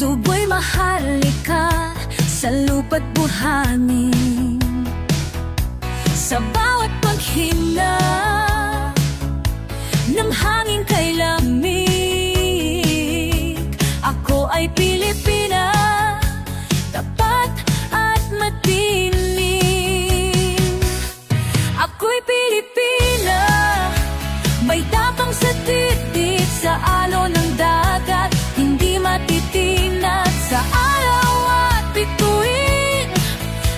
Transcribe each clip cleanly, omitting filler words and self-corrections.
Dugo'y mahalika sa lupa't buhangin, sa bawat paghina ng hangin kay lamig. Ako ay Pilipina, tapat at matining. Ako'y Pilipina, may tapang sa titik, sa alon ng dagat, hindi matitinag sa araw at bituin.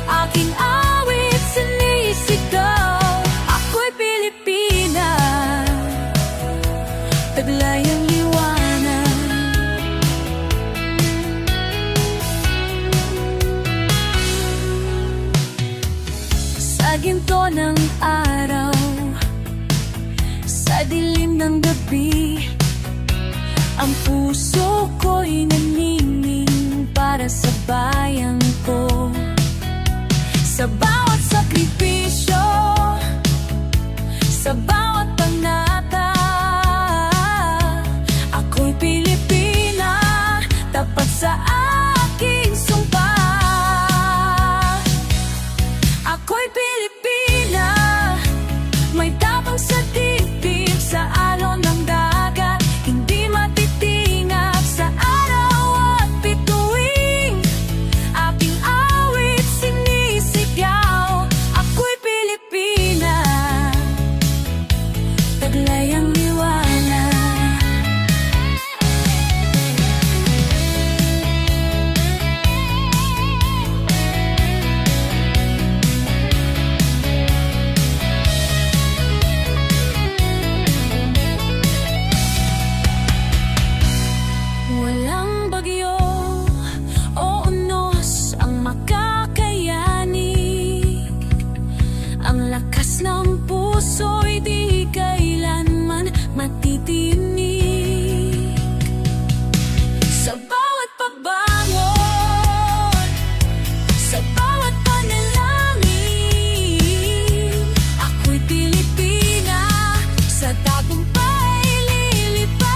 Aking awit sinisigaw, ako'y Pilipina, taglay ang liwanag. Sa ginto ng araw, sa dilim ng gabi, ang puso ko'y naningning para sa bayan ko. Sa bawat sakripisyo, sa bawat panata, ako'y Pilipina, tapat sa aking sumpa. Ako'y Pilipina, may tapang sa dibdib, sa alon ng dagat, hindi matitingag sa araw at bituin. Aking awit sinisigaw, ako'y Pilipina, taglay ang liwanag. Walang bagyo o unos ang makakayanig. Ang lakas ng puso'y di kailanman matitinig. Sa bawat pagbangon, sa bawat panalangin, ako'y Pilipina, sa tagumpay lilipad.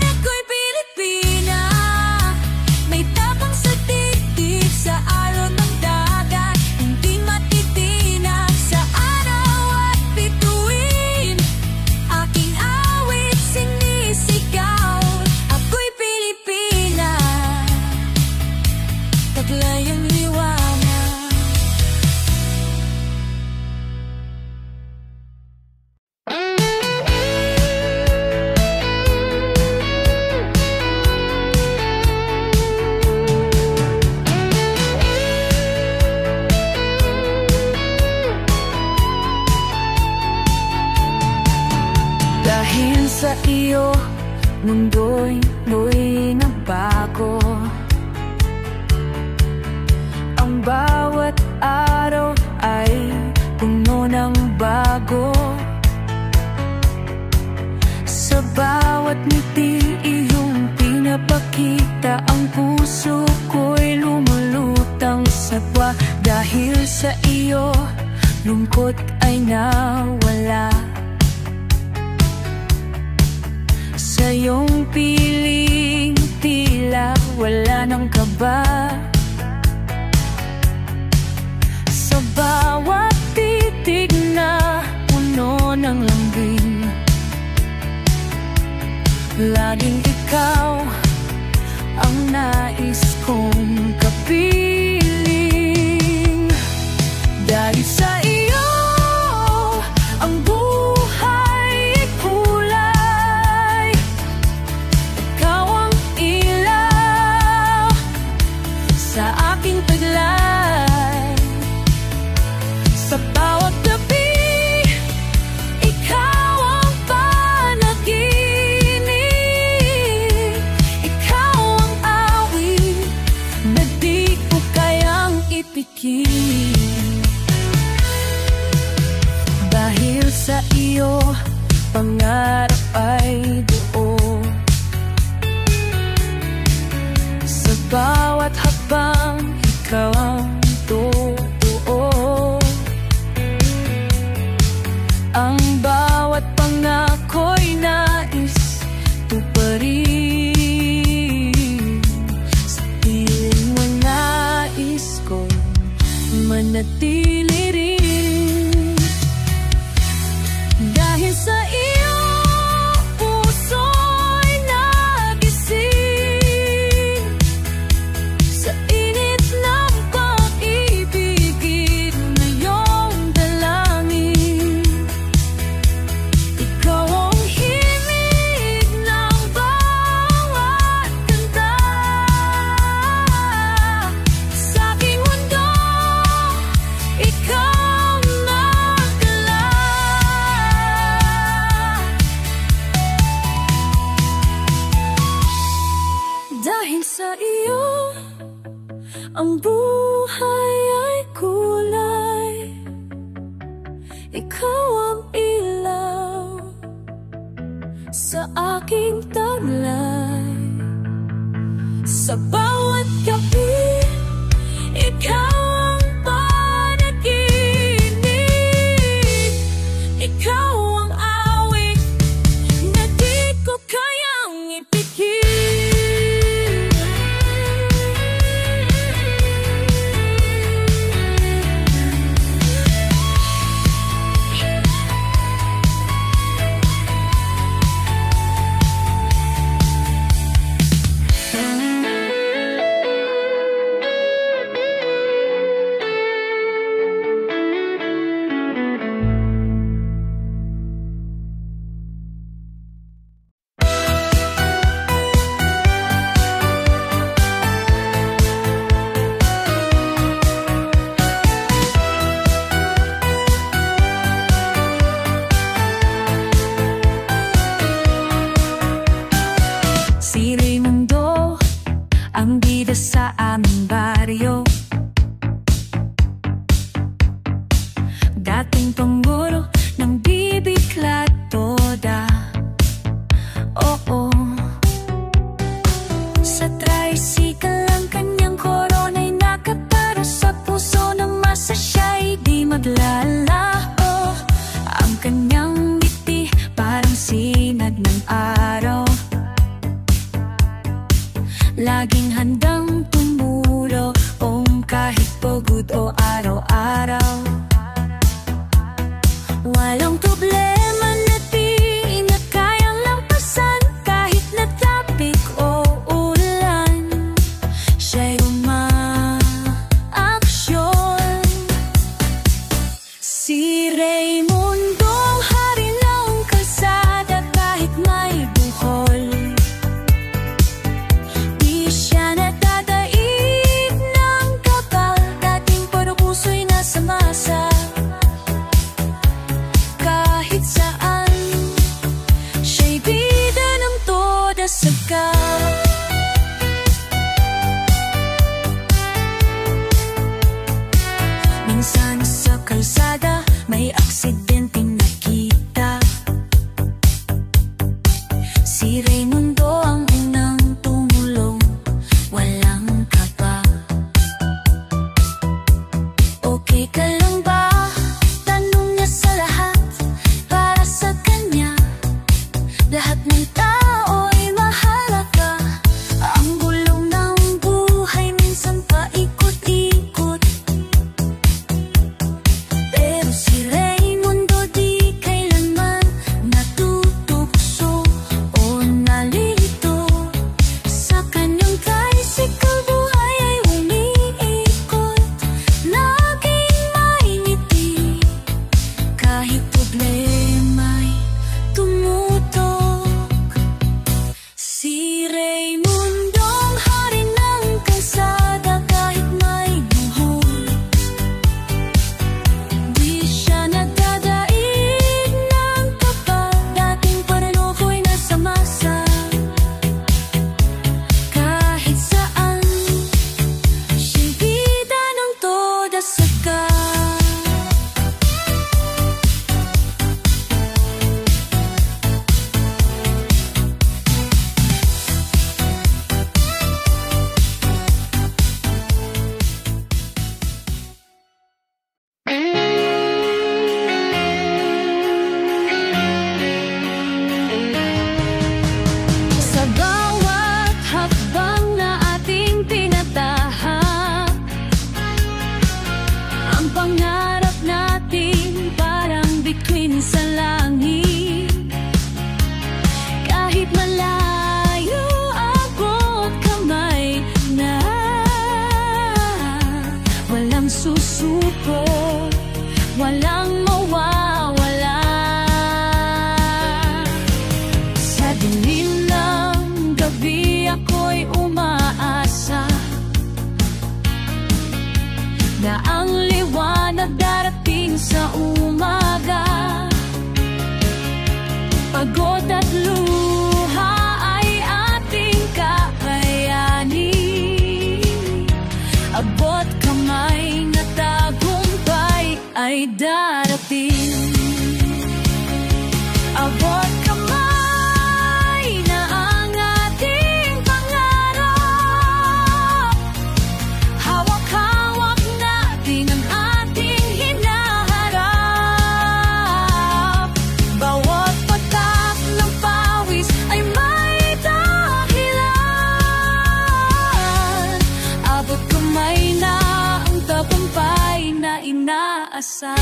Ako'y Pilipina, may tapang sa titik, sa alon ng dagat, hindi matitinag sa araw at bituin. Aking awit sinisigaw, ako'y Pilipina, taglay ang liwanag. Dahil sa iyo, mundo'y mo'y nagbago. Ang bawat araw ay puno ng bago. Sa bawat ngiti iyong pinapakita, ang puso ko'y lumulutang sawa. Dahil sa iyo, lungkot ay nawala. Sa iyong piling tila wala ng kaba. Sa bawat titig na puno ng lambing, laging ikaw ang nais kong kapiling. Dahil sa iyo, ang buhay ay kulay. Ikaw ang ilaw sa aking taglay. Sa bawat gabi, ikaw ang panaginip. Ikaw ang awit na di ko sa iyo ang buhay ay kulay. Ikaw ang ilaw sa aking taglay. Sa bawat gabi, ikaw ang panaginip. Ikaw ang awit na di ko kayang ipikit. Si Raimundo, ang bida sa aming baryo. Dating pangguro ng bibigla toda. Oo, sa tricycle ang kanyang korona'y nakaparo sa puso ng masa, siya'y di maglalaho. Ang kanyang ngiti parang sinag ng araw, laging handang tumulong kahit pagod o araw-araw. Walang problema na di niya kayang lampasan, kahit na traffic o ulan, siya'y umaaksyon. Si Raimundo, hari ng kalsada kahit may buhol. Di siya natadaig ng kapal, dating puro puso'y nasa masa. Kahit saan, siya'y bida ng toda sagad. Minsan sa kalsada may aksidenteng nakita. Si Raimundo ang unang tumulong, walang kaba. Okay ka lang ba? Tanong niya sa lahat. Para sa kanya, lahat ng tao'y mahalaga. Ang gulong ng buhay minsan paikot-ikot, pero si Raimundo di kailanman natutukso o nalilito. Sa kanyang tricycle buhay ay umiikot, laging may ngiti, kahit problema'y tumutok. Si Raimundong hari ng kalsada kahit may buhol. Di siya natadaig ng kapal, dating paranoko'y nasa masa. Kahit saan, siya'y bida ng toda sagad. Sa bawat hakbang na ating tinatahak, ang pangarap natin parang bituin sa langit. Kahit malayo abot kamay na, walang susuko, walang mawawala. Sa dilim ng gabi ako'y umaasa na ang liwanag darating sa umaga. Pagod at luha ay ating kakayanin. pag-asa.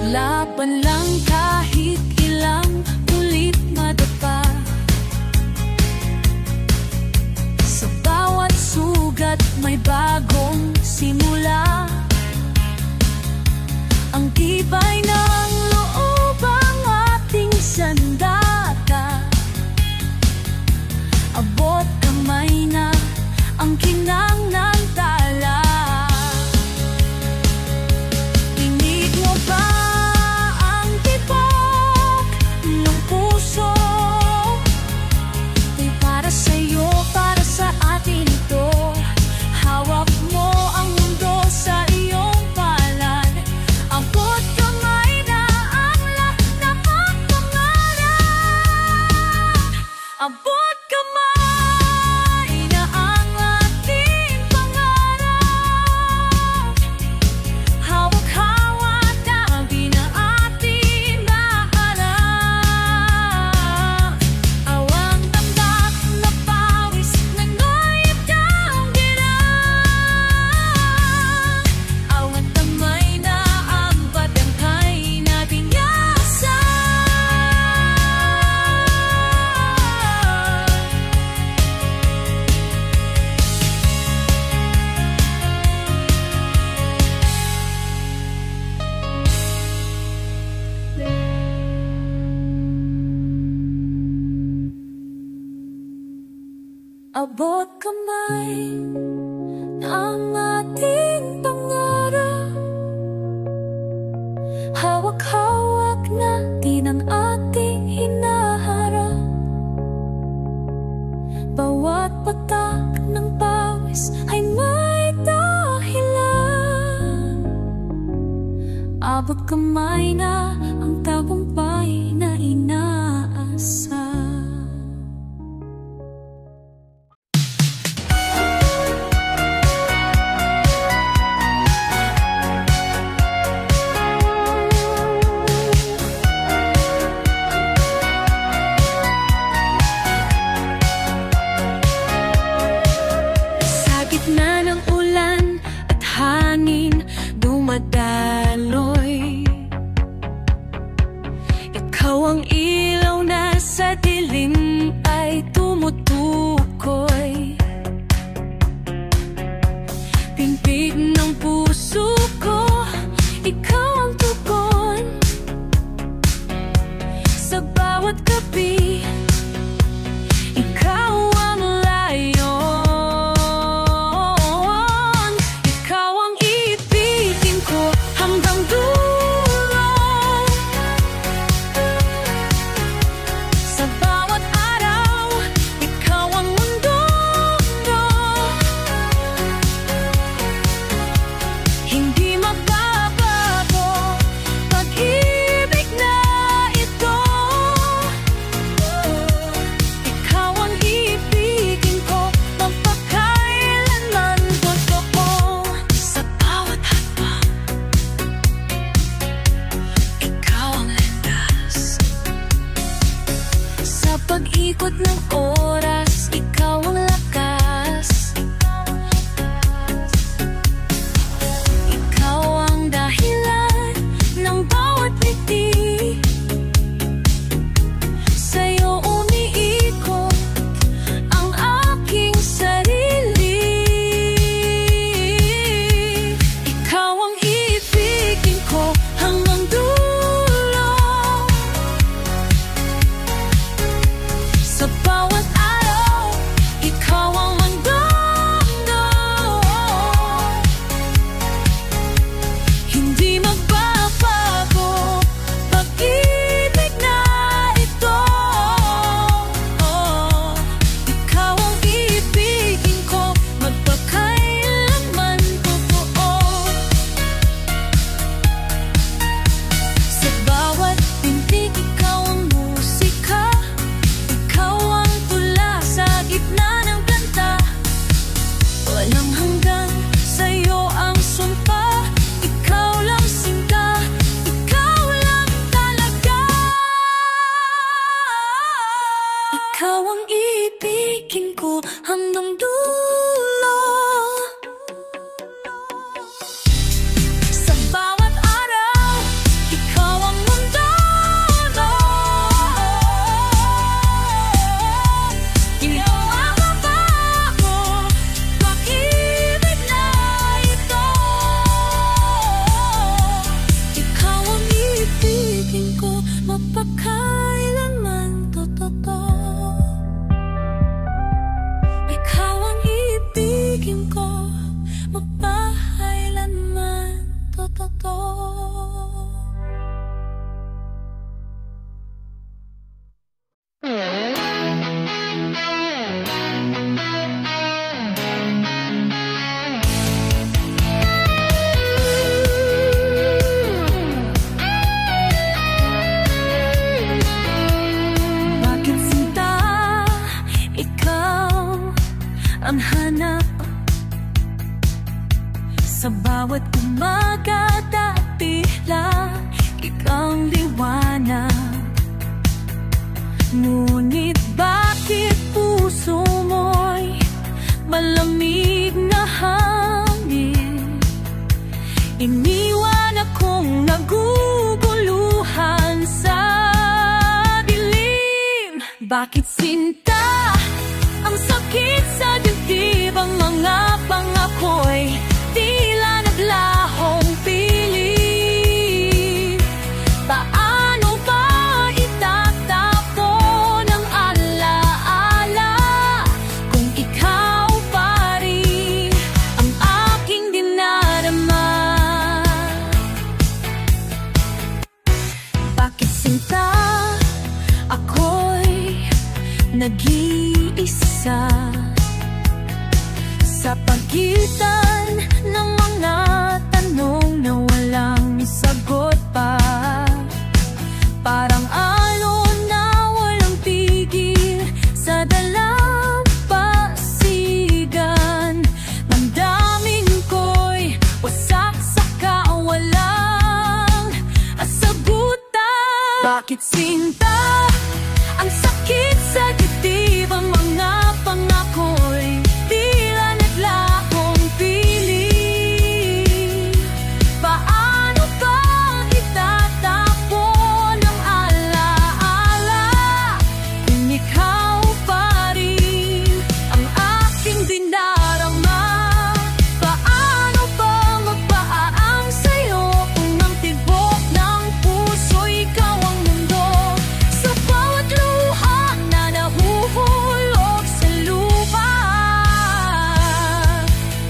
Laban lang kahit ilang ulit madapa. Sa bawat sugat may bagong simula. Ang tibay ng loob ang ating sandata. Abot kamay na ang kinang ng tala. Tinig mo ba ang tibok ng puso? Di para sa'yo, para sa atin ito. Hawak mo ang mundo sa iyong palad. Abot kamay na ang lahat ng pangarap. Abot kamay na ang ating pangarap. Hawak-hawak na ang ating maharap. Awang tambak na pawis na ngoyip ng dirang. Awang tamay na ang patangkay na binyasan. Abot kamay ang ating pangarap. Hawak-hawak natin ang ating hinaharap. Bawat patak ng pawis ay may dahilan. Abot kamay na ang tagumpay na inaasa. Sa gitna ng ulan at hangin dumadaloy, ikaw ang ilaw na sa dilim ay tumutukoy. Pimpig ng puso ko, ikaw ang tugon. Sa bawat gabi, ikaw ang layon. Ikaw ang ibigin ko hanggang dulo. Sa bawat araw, ikaw ang mundo ko. Hindi magbabago pag-ibig na ito. Ikaw ang ibigin ko magpakailanman totoo. Sa bawat hakbang, ikaw ang landas. Sa pag-ikot ng oras, ikaw ang lakas. Ikaw ang dahilan ng bawat ngiti. Sa'yo umiikot ang aking sarili. Ikaw ang ibigin ko hanggang dulo. Sa bawat Bakit sinta ang sakit sa dibdib? Ang mga pangako'y tila naglahong pilit. Paano ba itatapon ang alaala kung ikaw pa rin ang aking dinarama? Bakit sinta ako'y nag-iisa sa pagitan ng mga tanong na walang sagot pa? Parang alon na walang tigil sa dalampasigan. Damdamin ko'y wasak sa kawalang sagutan. Bakit sinta ang sakit sa dibdib? Ang mga pangako'y tila naglahong pilit. Paano ba itatapon ang alaala kung ikaw pa rin ang aking dinarama? Paano ba magpaaang sa'yo kung ang tibok ng puso ikaw ang mundo? Sa bawat luha na nahuhulog sa lupa,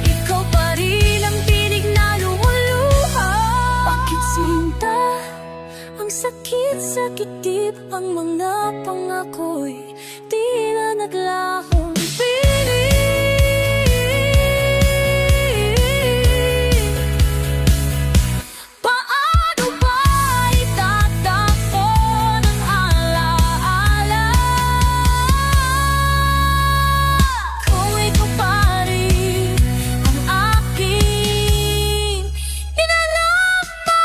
ikaw pa rin ang tinig na lumuluha. Bakit sinta ang sakit sa dibdib? Ang mga pangako'y tila naglahong pilit. Paano ba itatapon ang alaala kung ikaw pa rin ang aking dinarama?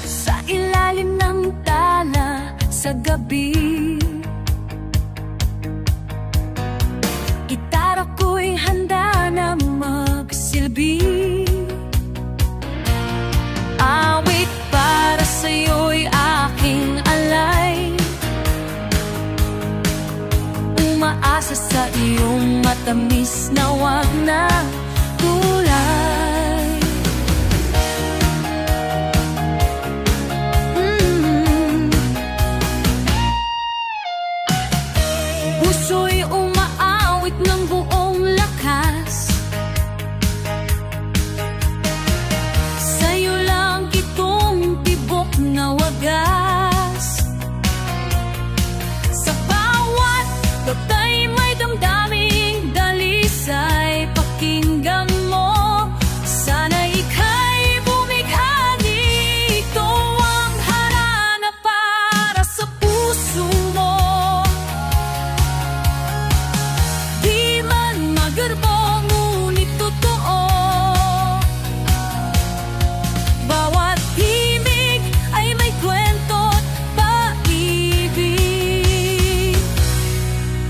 Sa ilalim ng tala sa gabi, gitara ko'y handa na magsilbi. Awit para sa'yo'y aking alay, umaasa sa iyong matamis na wag na kulay. Puso'y umaawit ng buong lakas, sa'yo lang itong tibok na wagas. Sa bawat gabay may damdaming dalisay, pakinggan mo. Sana ika'y bumigha dito, ang harana para sa puso mo. Di man magarbo, ngunit totoo. Bawat himig ay may kwento't pag-ibig.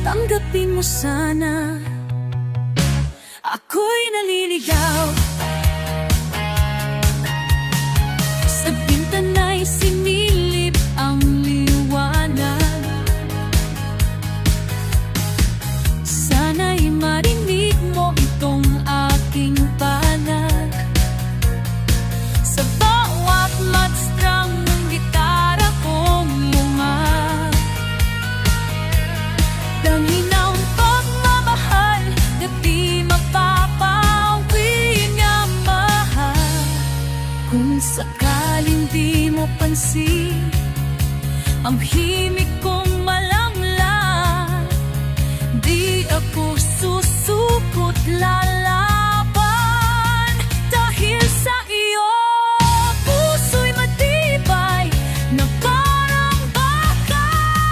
Tanggapin mo sana, ako'y naliligaw. Sa bintana'y sinilip ang liwanag. Sana'y marinig mo itong aking panag. Sa bawat matstrang ng gitara kong lungag, dangin ang pagmamahal na di mapapauwi nga mahal. Kung sakaling di mo pansin ang himig kong malamlam, di ako susukot lalaban. Dahil sa iyo, puso'y matibay na parang bakal.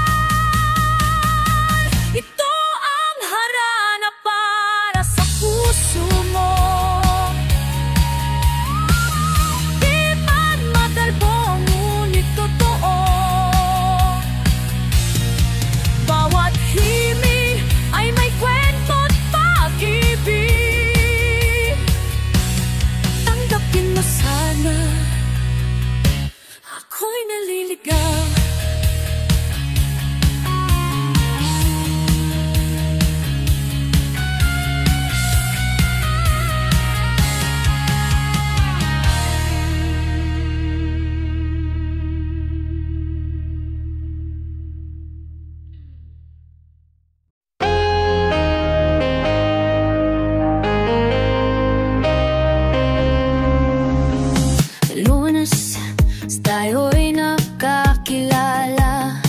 tayo'y nakakilala.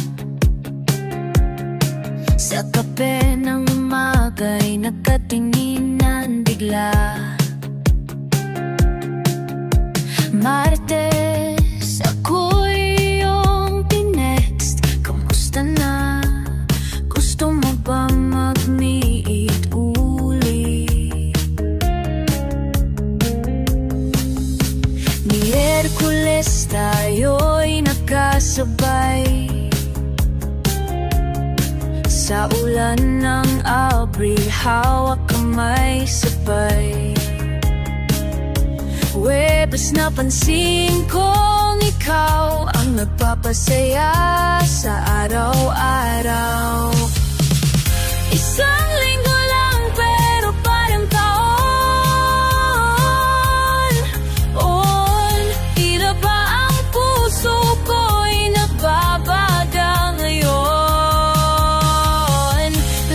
Sa kape ng umaga'y nagkatinginan bigla. Martes, ako'y iyong tinext. Kamusta na? Gusto mo ba mag-meet uli? Miyerkules, tayo'y nagkasabay. Sa ulan ng Abril, hawak kamay sabay. Huwebes, napansin kong ikaw ang nagpapasaya sa araw-araw. Isang linggo lang pero parang taon. Tila ba ang puso ko'y nagbabaga ngayon?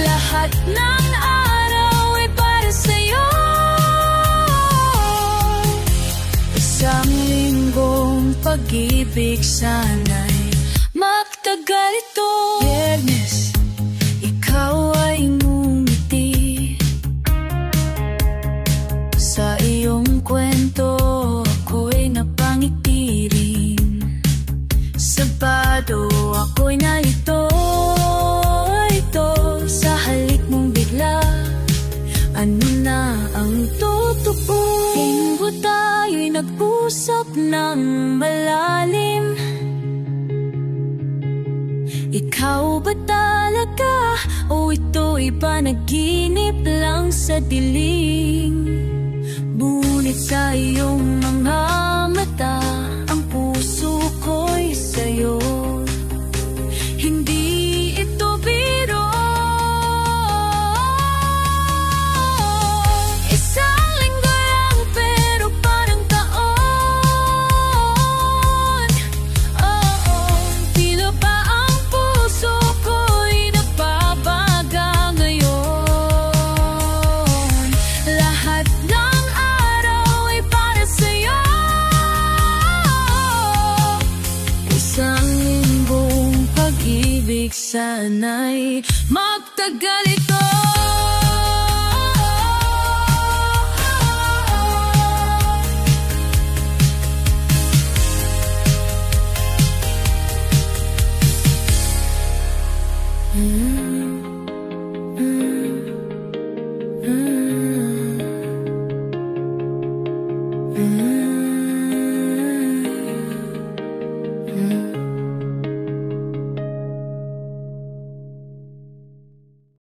Lahat ng araw ay para sa'yo. Isang linggong pag-ibig, sana'y magtagal ito. Biyernes, ikaw ay ngumiti. Sa iyong kwento, ako'y napangiti rin. Sabado, ako'y nalito. Ito, sa halik mong bigla, ano na ang totoo? Linggo tayo'y nag-usap ng malalim. Ikaw ba talaga o ito'y panaginip lang sa dilim? Ngunit sa iyong mga mata, ang puso ko'y sa'yo. Hindi ito biro. Isang linggo lang pero parang taon. Tila ba ang puso ko'y nagbabaga ngayon? Lahat ng araw ay para sa'yo. Isang linggong pag-ibig, sana'y magtagal ito.